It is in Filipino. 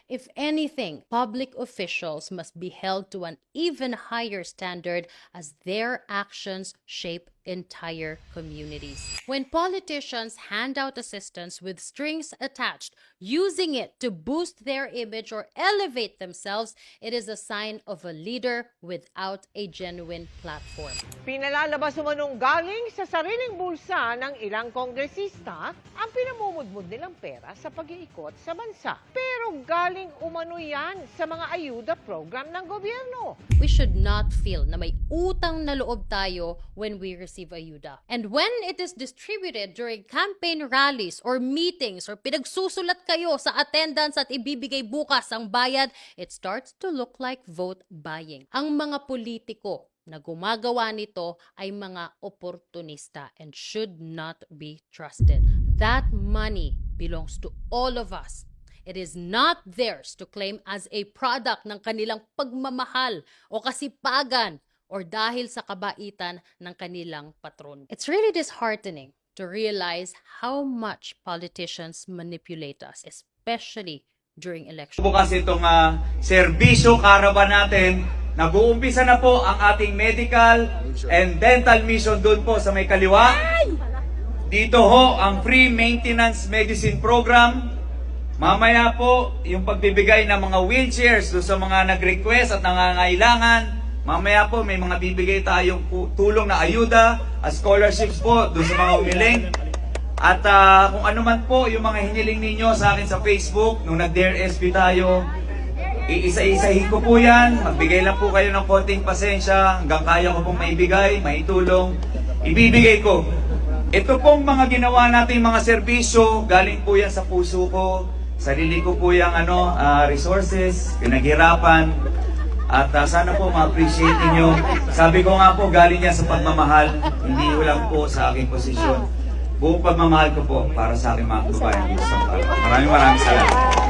If anything, public officials must be held to an even higher standard as their actions shape entire communities. When politicians hand out assistance with strings attached, using it to boost their image or elevate themselves, it is a sign of a leader without a genuine platform. Pinalalabas umanong galing sa sariling bulsa ng ilang kongresista ang pinamumudmud nilang pera sa pag-iikot sa bansa. Pero galing umano yan sa mga ayuda program ng gobyerno. We should not feel na may utang na loob tayo when we receive ayuda. And when it is distributed during campaign rallies or meetings or pinagsusulat kayo sa attendance at ibibigay bukas ang bayad, it starts to look like vote buying. Ang mga politiko na gumagawa nito ay mga oportunista and should not be trusted. That money belongs to all of us. It is not theirs to claim as a product ng kanilang pagmamahal o kasipagan or dahil sa kabaitan ng kanilang patron. It's really disheartening to realize how much politicians manipulate us, especially during elections. Bukas itong serbisyo caravan natin, nag-uumpisa na po ang ating medical and dental mission doon po sa may kaliwa. Dito ho ang free maintenance medicine program. Mamaya po yung pagbibigay ng mga wheelchairs doon sa mga nag-request at nangangailangan. Mamaya po may mga bibigay tayong tulong na ayuda at scholarships po doon sa mga umiling. At kung ano man po yung mga hiniling ninyo sa akin sa Facebook, nung nag-Dare SB tayo, iisa-isahin ko po yan. Magbigay lang po kayo ng konting pasensya hanggang kaya ko pong maibigay, maitulong. Ibibigay ko. Ito pong mga ginawa nating mga serbisyo, galing po yan sa puso ko. Sarili ko po yung resources, pinaghirapan. At sana po ma-appreciate niyo. Sabi ko nga po, galing yan sa pagmamahal. Hindi lang po sa aking posisyon. Buong pagmamahal ko po para sa aking mga kababayan. Maraming salamat.